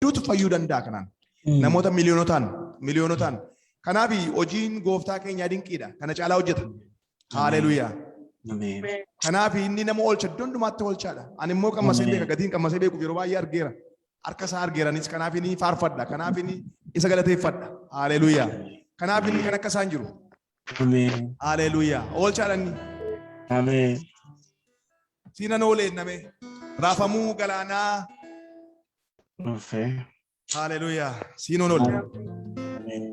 hedduutu fayyuu danda'a kanaan. Namoota miliyoonotaan. Kanaaf hojiin gooftaa keenyaa dinqiidha. Kana caalaa hojjeta. Haaleluyyaa. Kanaaf inni nama oolcha iddoo hundumaatti oolchaadha. Ani immoo qammasee beeka gatiin qammasee beekuuf yeroo baay'ee argeera. Harka isaa argeeranis kanaaf inni faarfadha. Kanaaf inni isa galateeffadha. Haaleluyyaa. Kanaaf inni kan akka isaan jiru. Haaleluyyaa. Oolchaadha inni. Ameen. Siinan oolee name. Raafamuu galaanaa. Hallelujah. Siinon oolee. Ameen.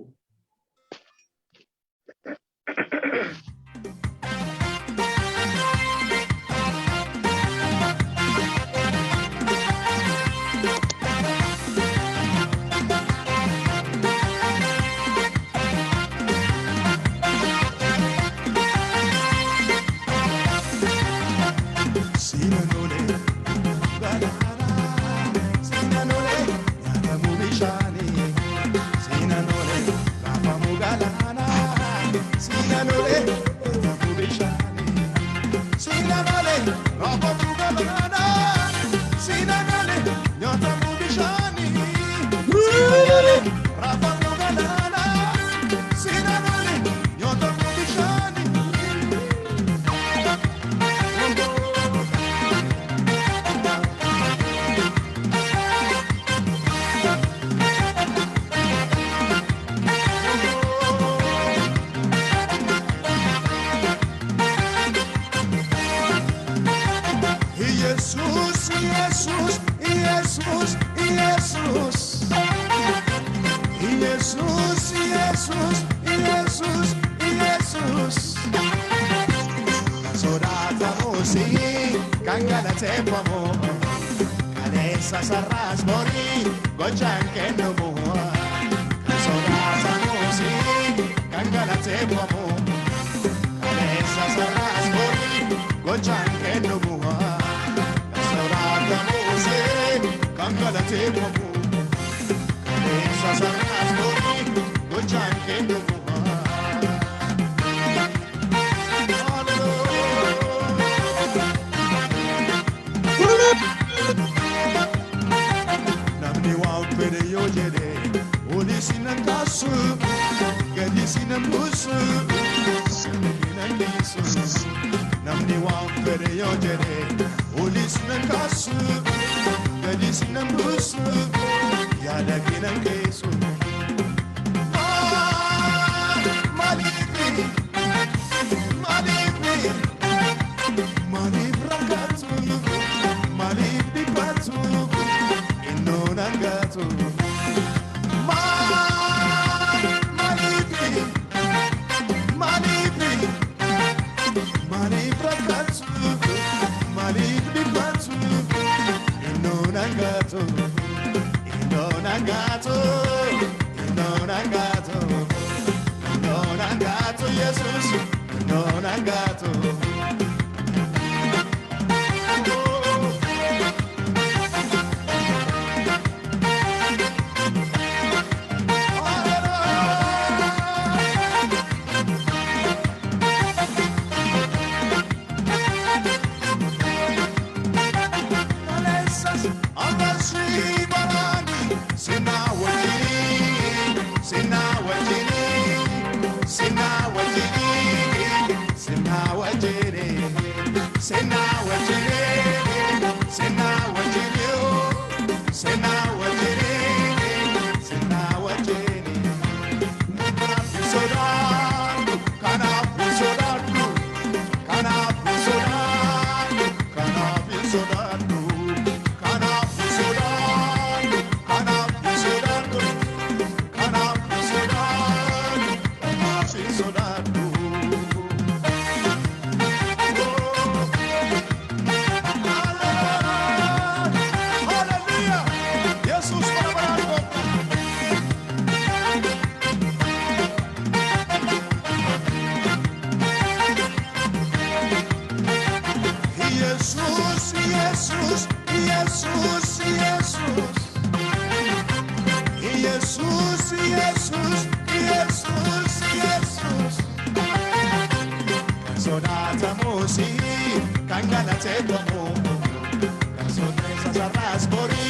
Kan sorpresa sarras bori,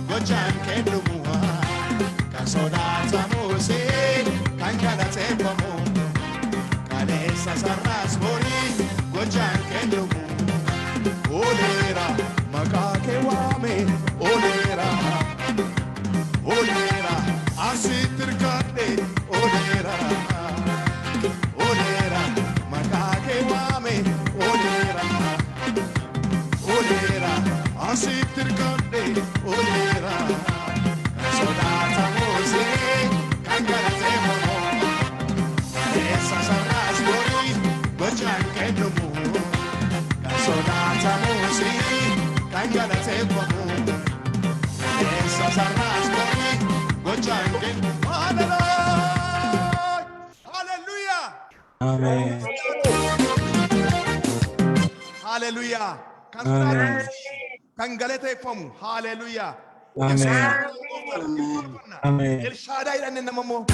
gochan que sodaatamuusi kan galateeffamu kaleessa sarraas borii gochaan kennumu oleera maqaa kee waame oleera oleera asitti hirkadhe oleera oleera maqaa kee waame oleera oleera asitti hirkadhe oleera sodaatamuusi kan galateeffamu kaleessa sarraas borii gochaan kennumu sodaatamuusi kan galateeffamu kaleessa sarraas borii gochaan kennumu hallelujah Amen. hallelujah kan sodaatamuusi kan galateeffamu hallelujah Amen. Amen. Elshaadaa jedhanne namammoo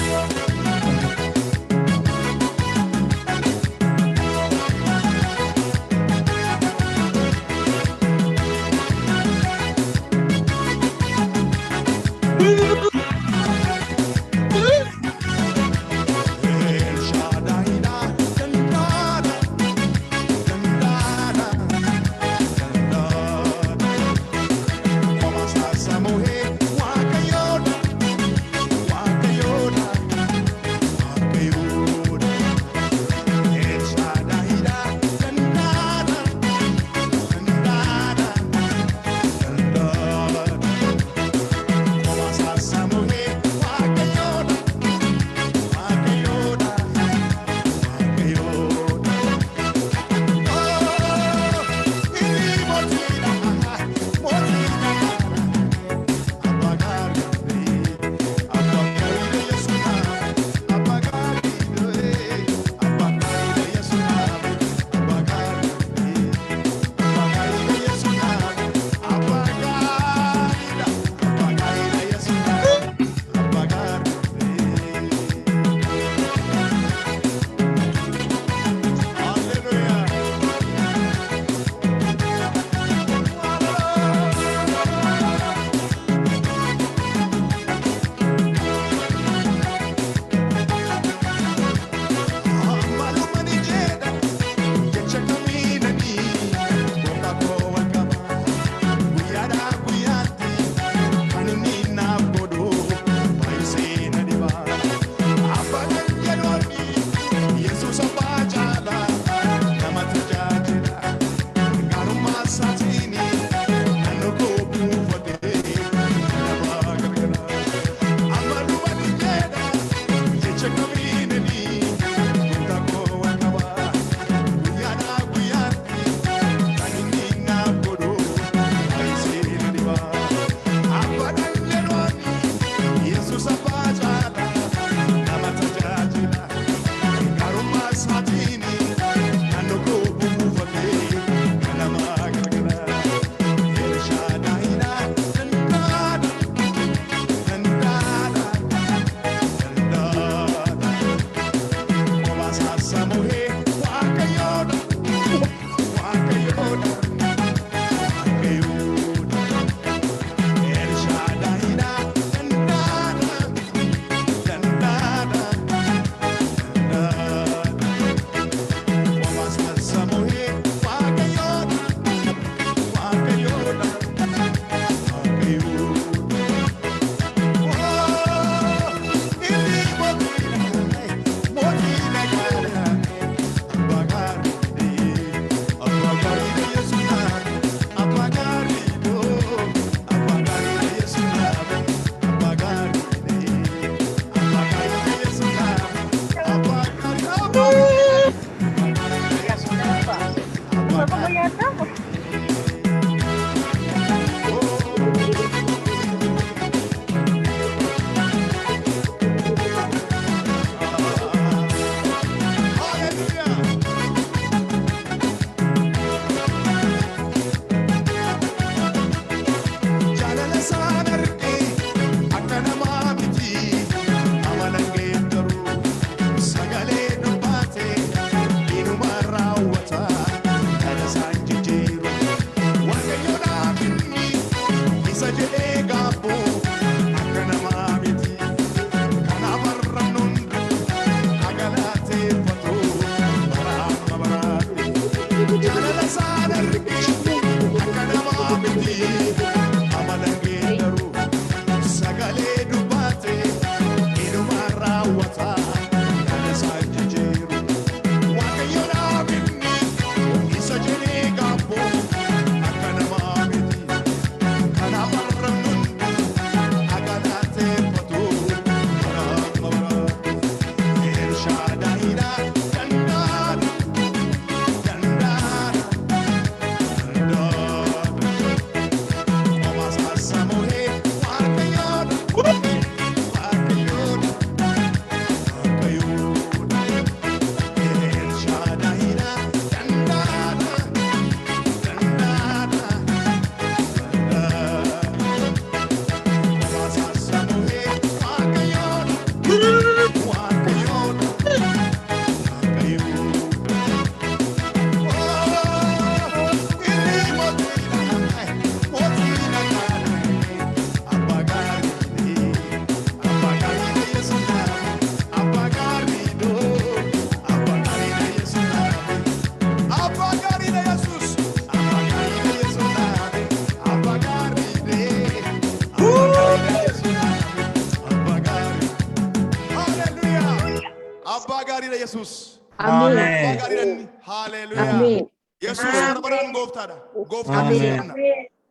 Jesus. Amen. Hallelujah. Jesus barbaran goftadha. Goftadha sirna.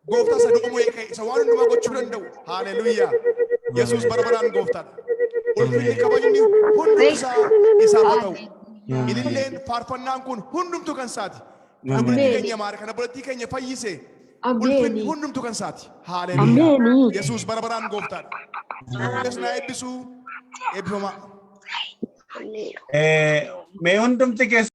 Gofta sadumu eke sawan numa gochuu danda'u. Hallelujah. Jesus barbaran goftadha. Ulfinni kabajni hundumsa isaaf ta'u. Ililleen faarfannaan kun hundumtu kan saati. Kana bultii keenya maare kana bultii keenya fayyise. Ulfinni hundumtu kan saati. Hallelujah. Jesus barbaran goftadha. Yesus na eebbisu eebbifama. May hundumti keessa